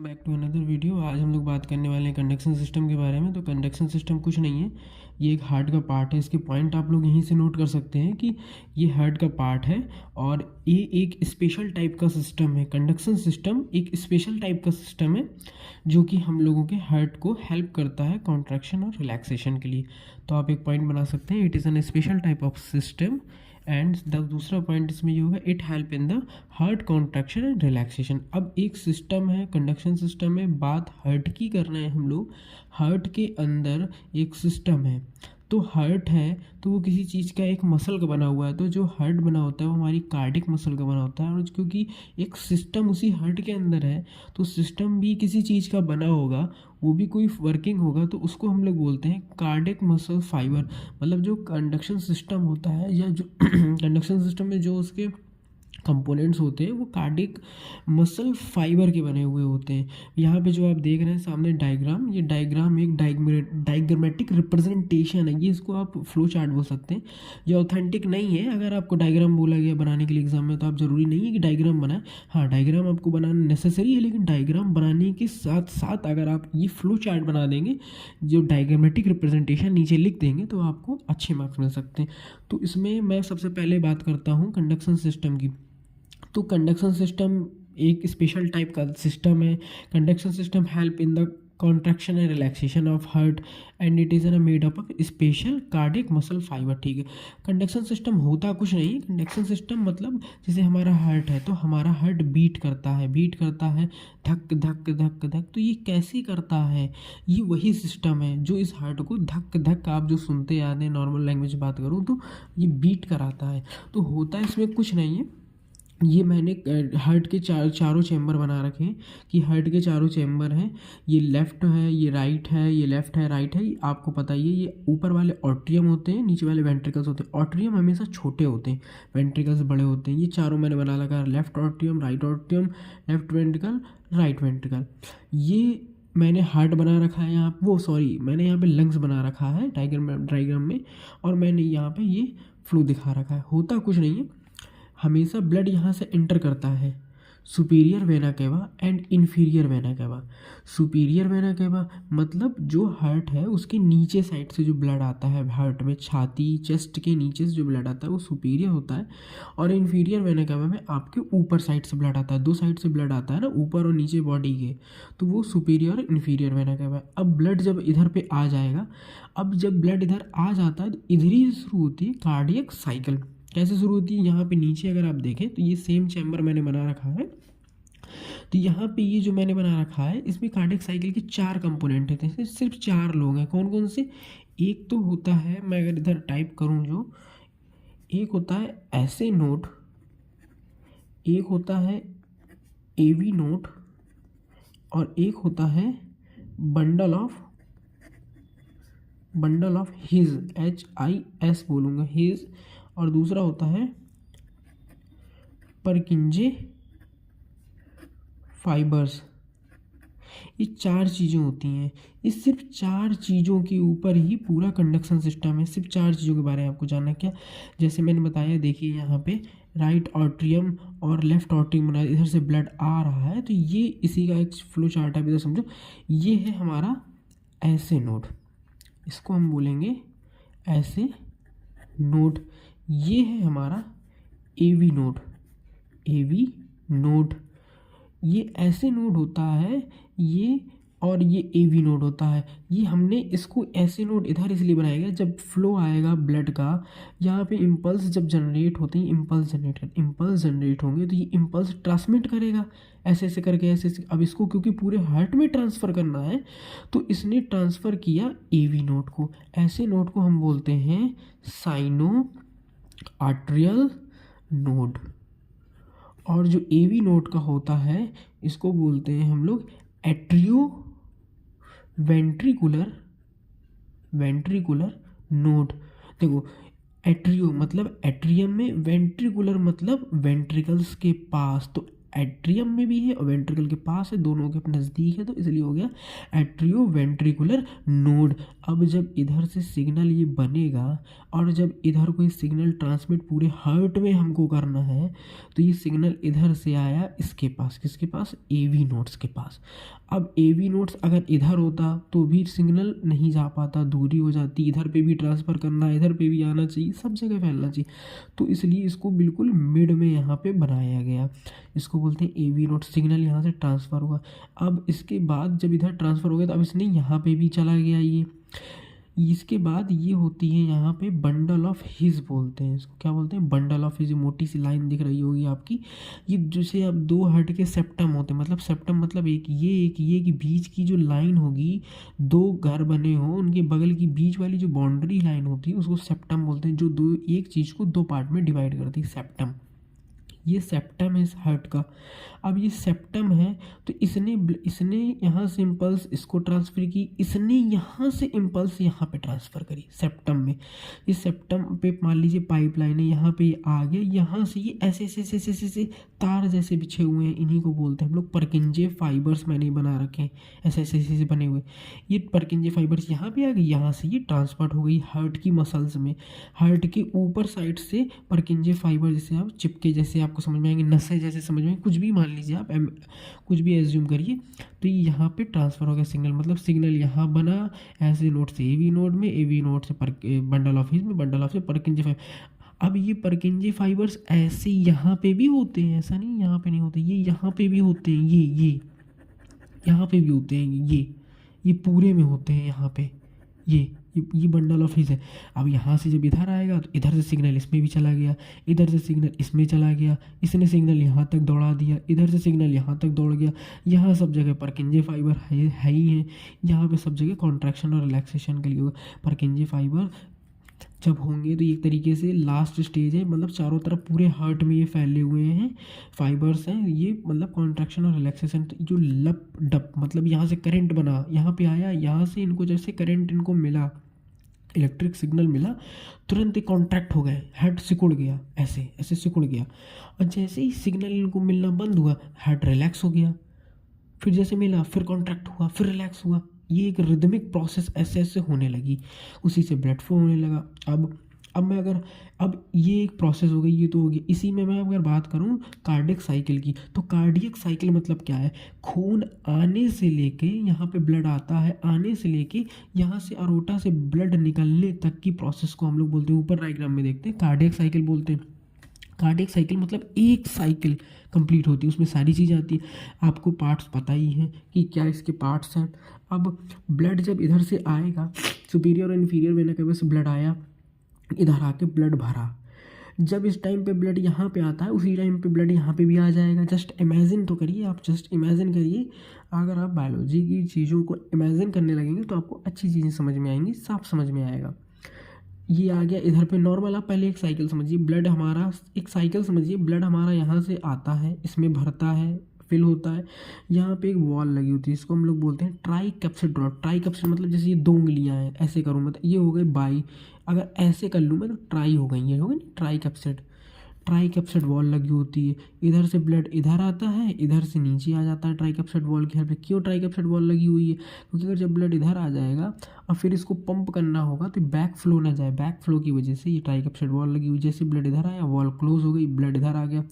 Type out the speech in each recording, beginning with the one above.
Back to another video. आज हम लोग बात करने वाले हैं कंडक्शन सिस्टम के बारे में। तो कंडक्शन सिस्टम कुछ नहीं है, ये एक हार्ट का पार्ट है। इसके पॉइंट आप लोग यहीं से नोट कर सकते हैं कि ये हार्ट का पार्ट है और ये एक स्पेशल टाइप का सिस्टम है। कंडक्शन सिस्टम एक स्पेशल टाइप का सिस्टम है जो कि हम लोगों के हार्ट को हेल्प करता है कॉन्ट्रैक्शन और रिलैक्सेशन के लिए। तो आप एक पॉइंट बना सकते हैं, it is an special type of system. And the दूसरा पॉइंट इसमें ये होगा, it help in the heart contraction and relaxation. अब एक सिस्टम है, कंडक्शन सिस्टम में बात हार्ट की कर रहे हैं हम लोग। हार्ट के अंदर एक सिस्टम है, तो हार्ट है तो वो किसी चीज़ का एक मसल का बना हुआ है। तो जो हार्ट बना होता है वो हमारी कार्डिक मसल का बना होता है, और क्योंकि एक सिस्टम उसी हार्ट के अंदर है तो सिस्टम भी किसी चीज़ का बना होगा, वो भी कोई वर्किंग होगा, तो उसको हम लोग बोलते हैं कार्डिक मसल फाइबर। मतलब जो कंडक्शन सिस्टम होता है या जो कंडक्शन सिस्टम में जो उसके कंपोनेंट्स होते हैं वो कार्डिक मसल फाइबर के बने हुए होते हैं। यहाँ पे जो आप देख रहे हैं सामने डायग्राम, ये डायग्राम एक डायग्रामेटिक रिप्रेजेंटेशन है। ये इसको आप फ्लो चार्ट बोल सकते हैं। ये ऑथेंटिक नहीं है। अगर आपको डायग्राम बोला गया बनाने के लिए एग्जाम में तो आप ज़रूरी नहीं है कि डायग्राम बनाएं। हाँ, डायग्राम आपको बनाना नेसेसरी है, लेकिन डायग्राम बनाने के साथ साथ अगर आप ये फ्लो चार्ट बना देंगे, जो डायग्रामेटिक रिप्रेजेंटेशन नीचे लिख देंगे, तो आपको अच्छे मार्क्स मिल सकते हैं। तो इसमें मैं सबसे पहले बात करता हूँ कंडक्शन सिस्टम की। तो कंडक्शन सिस्टम एक स्पेशल टाइप का सिस्टम है। Conduction system help in the contraction and relaxation of heart and it is an made up of special cardiac muscle fibre. ठीक है, कंडक्शन सिस्टम होता कुछ नहीं। कंडक्शन सिस्टम मतलब जैसे हमारा हार्ट है तो हमारा हार्ट बीट करता है धक धक धक धक। तो ये कैसे करता है? ये वही सिस्टम है जो इस हार्ट को धक धक, आप जो सुनते आ रहे हैं, नॉर्मल लैंग्वेज बात करूँ तो ये बीट कराता है। तो होता इसमें कुछ नहीं है। ये मैंने हार्ट के चारों चैम्बर बना रखे हैं कि हार्ट के चारों चैम्बर हैं। ये लेफ़्ट है, ये राइट है, ये लेफ़्ट है, राइट है। आपको पता ही है, ये ऊपर वाले ऑट्रियम होते हैं, नीचे वाले वेंट्रिकल्स होते हैं। ऑट्रियम हमेशा छोटे होते हैं, वेंट्रिकल्स बड़े होते हैं। ये चारों मैंने बना लगा, left atrium, left ventricle, right ventricle. ये मैंने हार्ट बना रखा है यहाँ, वो सॉरी, मैंने यहाँ पे लंग्स बना रखा है डायग्राम में, और मैंने यहाँ पे ये फ्लो दिखा रखा है। होता कुछ नहीं है, हमेशा ब्लड यहाँ से एंटर करता है superior vena cava and inferior vena cava. Superior vena cava मतलब जो हार्ट है उसके नीचे साइड से जो ब्लड आता है हार्ट में, छाती चेस्ट के नीचे से जो ब्लड आता है वो सुपीरियर होता है। और इन्फीरियर वेना केवा में आपके ऊपर साइड से ब्लड आता है। दो साइड से ब्लड आता है ना, ऊपर और नीचे बॉडी के, तो वो सुपीरियर और इन्फीरियर वेना केवा है। अब ब्लड जब इधर पे आ जाएगा, अब जब ब्लड इधर आ जाता है तो इधर ही शुरू होती है कार्डियक साइकिल। कैसे शुरू होती है? यहाँ पे नीचे अगर आप देखें तो ये सेम चैम्बर मैंने बना रखा है। तो यहाँ पे ये जो मैंने बना रखा है इसमें कार्डियक साइकिल के 4 कंपोनेंट होते हैं। सिर्फ 4 लोग हैं। कौन कौन से? एक तो होता है, मैं अगर इधर टाइप करूँ जो, एक होता है ऐसे नोड, एक होता है एवी नोड, और एक होता है बंडल ऑफ हिज, HIS बोलूँगा, हिज। और दूसरा होता है परकिंजे फाइबर्स। ये 4 चीज़ें होती हैं। इस सिर्फ 4 चीज़ों के ऊपर ही पूरा कंडक्शन सिस्टम है। सिर्फ 4 चीज़ों के बारे में आपको जानना है क्या? जैसे मैंने बताया, देखिए यहाँ पे राइट ऑट्रियम और लेफ्ट ऑट्रियम बना, इधर से ब्लड आ रहा है, तो ये इसी का एक फ्लो चार्ट है। इधर समझो, ये है हमारा ऐसे नोड, इसको हम बोलेंगे ऐसे नोड। ये है हमारा एवी नोड, ये ऐसे नोड होता है ये, और ये एवी नोड होता है। ये हमने इसको ऐसे नोड इधर इसलिए बनाया गया, जब फ्लो आएगा ब्लड का, यहाँ पे इम्पल्स जब जनरेट होते हैं, इम्पल्स जनरेट होंगे तो ये इम्पल्स ट्रांसमिट करेगा ऐसे ऐसे करके, ऐसे ऐसे। अब इसको क्योंकि पूरे हार्ट में ट्रांसफ़र करना है तो इसने ट्रांसफ़र किया एवी नोड को। ऐसे नोड को हम बोलते हैं साइनो आर्ट्रियल नोड। और जो एवी नोड का होता है इसको बोलते हैं हम लोग एट्रियो वेंट्रिकुलर नोड। देखो, एट्रियो मतलब एट्रियम में, वेंट्रिकुलर मतलब वेंट्रिकल्स के पास। तो एट्रियम में भी है और वेंट्रिकल के पास है, दोनों के नज़दीक है, तो इसलिए हो गया एट्रियो वेंट्रिकुलर नोड। अब जब इधर से सिग्नल ये बनेगा और जब इधर कोई सिग्नल ट्रांसमिट पूरे हार्ट में हमको करना है, तो ये सिग्नल इधर से आया इसके पास, किसके पास, एवी नोड्स के पास। अब एवी नोड्स अगर इधर होता तो भी सिग्नल नहीं जा पाता, दूरी हो जाती, इधर पे भी ट्रांसफ़र करना है, इधर पे भी आना चाहिए, सब जगह फैलना चाहिए, तो इसलिए इसको बिल्कुल मिड में यहाँ पे बनाया गया। इसको बोलते हैं एवी नोड। सिग्नल यहाँ से ट्रांसफ़र हुआ। अब इसके बाद जब इधर ट्रांसफ़र हो गया तो अब इसने यहाँ पे भी चला गया ये। इसके बाद ये होती है यहाँ पे बंडल ऑफ हिज बोलते हैं इसको, क्या बोलते हैं, बंडल ऑफ हिज। मोटी सी लाइन दिख रही होगी आपकी, ये जैसे अब दो हर्ट के सेप्टम होते हैं, मतलब सेप्टम मतलब एक ये कि बीच की जो लाइन होगी, दो घर बने हो उनके बगल की बीच वाली जो बाउंड्री लाइन होती है उसको सेप्टम बोलते हैं, जो दो एक चीज़ को दो पार्ट में डिवाइड करती है, सेप्टम। ये सेप्टम है इस हार्ट का। अब ये सेप्टम है तो इसने यहाँ से इम्पल्स इसको ट्रांसफ़र की, इसने यहाँ से इम्पल्स यहाँ पे ट्रांसफ़र करी सेप्टम में। इस सेप्टम पे मान लीजिए पाइपलाइन है, यहाँ पे आ गया, यहाँ से ये ऐसे ऐसे ऐसे ऐसे ऐसे तार जैसे बिछे हुए हैं, इन्हीं को बोलते हैं हम लोग परकिंजे फाइबर्स, मैंने बना रखे हैं ऐसे ऐसे ऐसे बने हुए। ये परकिंजे फाइबर्स यहाँ पे आ गई, यहाँ से ये ट्रांसपोर्ट हो गई हार्ट की मसल्स में। हार्ट के ऊपर साइड से परकिंजे फाइबर जैसे आप चिपके, जैसे आपको समझ में आएंगे, नसें जैसे समझ में, कुछ भी मान लीजिए आप, कुछ भी एज्यूम करिए, तो यहाँ पे ट्रांसफ़र हो गया सिग्नल। मतलब सिग्नल यहाँ बना ऐसे नोड से एवी नोड में, एवी नोड से बंडल ऑफ हिज में, बंडल ऑफ से परकिंजे फाइबर। अब ये परकिंजे फाइबर्स ऐसे यहाँ पे भी होते हैं, ऐसा नहीं यहाँ पे नहीं होते, ये यहाँ पे भी होते हैं, ये यहाँ पे भी होते हैं, ये पूरे में होते हैं यहाँ पे, ये बंडल ऑफ हिज है। अब यहाँ से जब इधर आएगा तो इधर से सिग्नल इसमें भी चला गया, इधर से सिग्नल इसमें चला गया, इसने सिग्नल यहाँ तक दौड़ा दिया, इधर से सिग्नल यहाँ तक दौड़ गया। यहाँ सब जगह परकिंजे फाइबर है ही है, यहाँ पे सब जगह कॉन्ट्रैक्शन और रिलैक्सेशन के लिए होगा। परकिंजे फाइबर जब होंगे तो एक तरीके से लास्ट स्टेज है, मतलब चारों तरफ पूरे हार्ट में ये फैले हुए हैं फाइबर्स हैं ये, मतलब कॉन्ट्रैक्शन और रिलैक्सेशन। तो जो लप डप मतलब यहाँ से करंट बना, यहाँ पे आया, यहाँ से इनको जैसे करंट इनको मिला, इलेक्ट्रिक सिग्नल मिला, तुरंत ही कॉन्ट्रैक्ट हो गए, हार्ट सिकुड़ गया, ऐसे ऐसे सिकुड़ गया। और जैसे ही सिग्नल इनको मिलना बंद हुआ, हार्ट रिलैक्स हो गया, फिर जैसे मिला फिर कॉन्ट्रैक्ट हुआ, फिर रिलैक्स हुआ। ये एक रिदमिक प्रोसेस ऐसे ऐसे होने लगी, उसी से ब्लड फ्लो होने लगा। अब ये एक प्रोसेस हो गई, ये तो हो गई। इसी में मैं अगर बात करूँ कार्डियक साइकिल की, तो कार्डियक साइकिल मतलब क्या है, खून आने से लेके यहाँ पे ब्लड आता है, आने से लेके यहाँ से अरोटा से ब्लड निकलने तक की प्रोसेस को हम लोग बोलते हैं, ऊपर डायग्राम में देखते हैं, कार्डियक साइकिल बोलते हैं। कार्डियक साइकिल मतलब एक साइकिल कंप्लीट होती है, उसमें सारी चीज़ आती है। आपको पार्ट्स पता ही हैं कि क्या इसके पार्ट्स हैं। अब ब्लड जब इधर से आएगा, सुपीरियर और इन्फीरियर वेना केवा से ब्लड आया, इधर आके ब्लड भरा, जब इस टाइम पे ब्लड यहाँ पे आता है उसी टाइम पे ब्लड यहाँ पे भी आ जाएगा। जस्ट इमेजिन तो करिए आप, जस्ट इमेजिन करिए, अगर आप बायोलॉजी की चीज़ों को इमेजिन करने लगेंगे तो आपको अच्छी चीज़ें समझ में आएंगी, साफ समझ में आएगा। ये आ गया इधर पे नॉर्मल, आप पहले एक साइकिल समझिए, ब्लड हमारा एक साइकिल समझिए, ब्लड हमारा यहाँ से आता है, इसमें भरता है, फिल होता है, यहाँ पे एक वॉल लगी होती है, इसको हम लोग बोलते हैं try capsid rod. Try capsid मतलब जैसे ये 2 उंगलियाँ हैं, ऐसे करूँ मैं तो ये हो गई बाई, अगर ऐसे कर लूँ मैं तो ट्राई हो गई, ये हो गई ना try capsid. Try capsid wall लगी होती है, इधर से ब्लड इधर आता है, इधर से नीचे आ जाता है ट्राई कैप्सिड वॉल की हेल्प से। क्यों ट्राई कैप्सिड वॉल लगी हुई है, क्योंकि अगर जब ब्लड इधर आ जाएगा और फिर इसको पंप करना होगा तो बैक फ्लो ना जाए, बैक फ्लो की वजह से ये ट्राई कैप्सिड वॉल लगी हुई। जैसे ब्लड इधर आया, वॉल क्लोज हो गई, ब्लड इधर आ गया,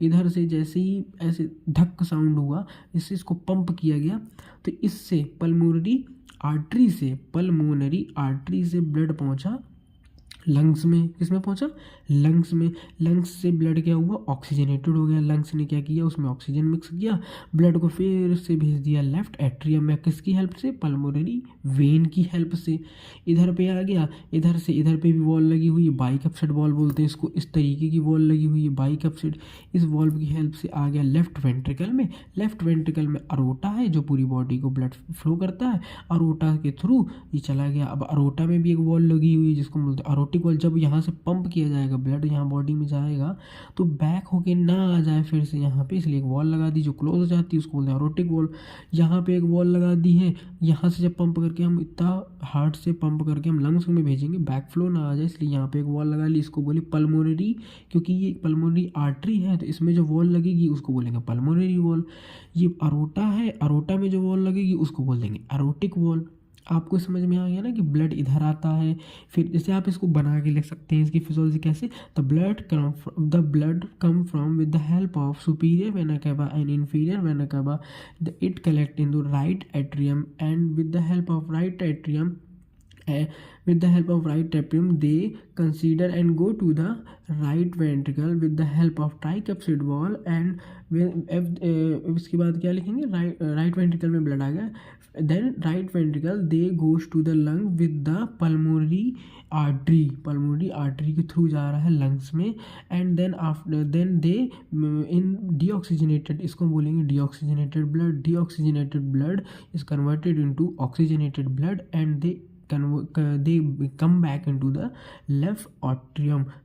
इधर से जैसे ही ऐसे धक्क साउंड हुआ, इससे इसको पंप किया गया, तो इससे पल्मोनरी आर्टरी से ब्लड पहुंचा लंग्स में। किसमें पहुंचा, लंग्स में। लंग्स से ब्लड क्या हुआ, ऑक्सीजनेटेड हो गया। लंग्स ने क्या किया, उसमें ऑक्सीजन मिक्स किया, ब्लड को फिर से भेज दिया लेफ्ट एट्रियम में, किसकी हेल्प से, पल्मोनरी वेन की हेल्प से। इधर पे आ गया, इधर से इधर पे भी वॉल लगी हुई है, बाइकैप्सिड वॉल बोलते हैं इसको, इस तरीके की वॉल लगी हुई है बाइकैप्सिड। इस वॉल्व की हेल्प से आ गया लेफ्ट वेंट्रिकल में। लेफ्ट वेंट्रिकल में अरोटा है जो पूरी बॉडी को ब्लड फ्लो करता है, अरोटा के थ्रू ये चला गया। अब अरोटा में भी एक वॉल लगी हुई है जिसको बोलते हैं, अरोटा अरोटिक वॉल, जब यहाँ से पंप किया जाएगा ब्लड, यहाँ बॉडी में जाएगा तो बैक होके ना आ जाए फिर से यहाँ पे, इसलिए एक वॉल लगा दी जो क्लोज हो जाती है, उसको बोलते हैं अरोटिक वॉल। यहाँ पे एक वॉल लगा दी है, यहाँ से जब पंप करके हम इतना हार्ट से पंप करके हम लंग्स में भेजेंगे, बैक फ्लो ना आ जाए, इसलिए यहाँ पे एक वॉल लगा ली, इसको बोले पल्मोनरी, क्योंकि ये पल्मोनरी आर्टरी है तो इसमें जो वॉल लगेगी उसको बोलेंगे पल्मोनरी वॉल। ये अरोटा है, अरोटा में जो वॉल लगेगी उसको बोल देंगे अरोटिक वॉल। आपको समझ में आ गया ना कि ब्लड इधर आता है, फिर जैसे आप इसको बना के लिख सकते हैं इसकी फिजियोलॉजी कैसे, the blood come from with the help of superior vena cava and inferior vena cava, it collect in the right atrium and with the help of right atrium they consider and go to the right ventricle with the help of tricapsid wall and इसके बाद क्या लिखेंगे, right ventricle में blood आ गया, then right ventricle they goes to the lung with the pulmonary artery के through जा रहा है लंग्स में, and then they in deoxygenated, इसको बोलेंगे deoxygenated blood is converted into oxygenated blood and they come back into the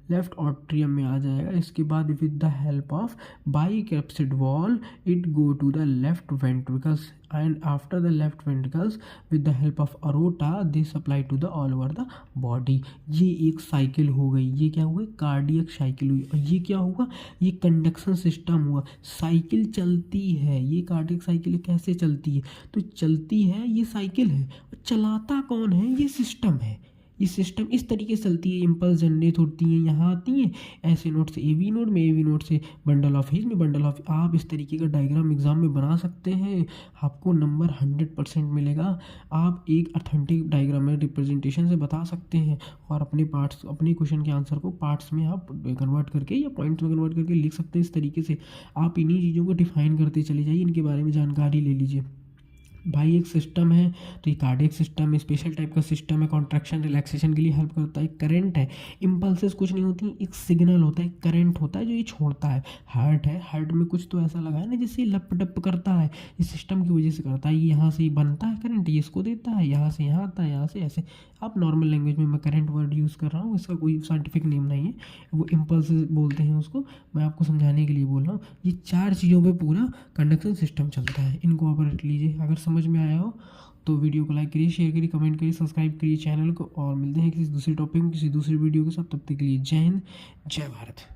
left atrium में आ जाएगा। इसके बाद with the help of bicuspid valve it go to the left ventricles and after the left ventricles with the help of aorta they supply to the all over the body. ये एक cycle हो गई, ये क्या हुआ, cardiac cycle हुई। और ये क्या हुआ, ये कंडक्शन सिस्टम हुआ। साइकिल चलती है, ये कार्डियक साइकिल कैसे चलती है, तो चलती है, ये साइकिल है, चलाता कौन है, ये सिस्टम है। ये सिस्टम इस तरीके से चलती है, इम्पल्स जनरेट होती हैं, यहाँ आती हैं ऐसे नोड से एवी नोड में, एवी नोड से बंडल ऑफ हीज में, बंडल ऑफ, आप इस तरीके का डायग्राम एग्जाम में बना सकते हैं, आपको नंबर 100% मिलेगा। आप एक अथेंटिक डायग्राम में रिप्रेजेंटेशन से बता सकते हैं और अपने पार्ट्स, अपने क्वेश्चन के आंसर को पार्ट्स में आप कन्वर्ट करके या पॉइंट्स में कन्वर्ट करके लिख सकते हैं। इस तरीके से आप इन्हीं चीज़ों को डिफाइन करते चले जाइए, इनके बारे में जानकारी ले लीजिए। भाई एक सिस्टम है तो ये कार्डियक सिस्टम है, स्पेशल टाइप का सिस्टम है, कॉन्ट्रैक्शन रिलैक्सेशन के लिए हेल्प करता है। करंट है, इम्पल्सेस कुछ नहीं होती, एक सिग्नल होता है, करंट होता है जो ये छोड़ता है। हार्ट है, हार्ट में कुछ तो ऐसा लगा है ना जिससे लप डप करता है, इस सिस्टम की वजह से करता है। ये यहाँ से बनता है करंट, ये इसको देता है, यहाँ से यहाँ आता है, यहाँ से ऐसे। आप नॉर्मल लैंग्वेज में मैं करंट वर्ड यूज़ कर रहा हूँ, इसका कोई साइंटिफिक नेम नहीं है, वो इम्पल्सेस बोलते हैं उसको, मैं आपको समझाने के लिए बोल रहा हूँ। ये 4 चीज़ों पे पूरा कंडक्शन सिस्टम चलता है, इनको आप रख लीजिए। अगर समझ में आया हो तो वीडियो को लाइक करिए, शेयर करिए, कमेंट करिए, सब्सक्राइब करिए चैनल को, और मिलते हैं किसी दूसरे टॉपिक में किसी दूसरी वीडियो के साथ। तब तक के लिए जय हिंद, जय भारत।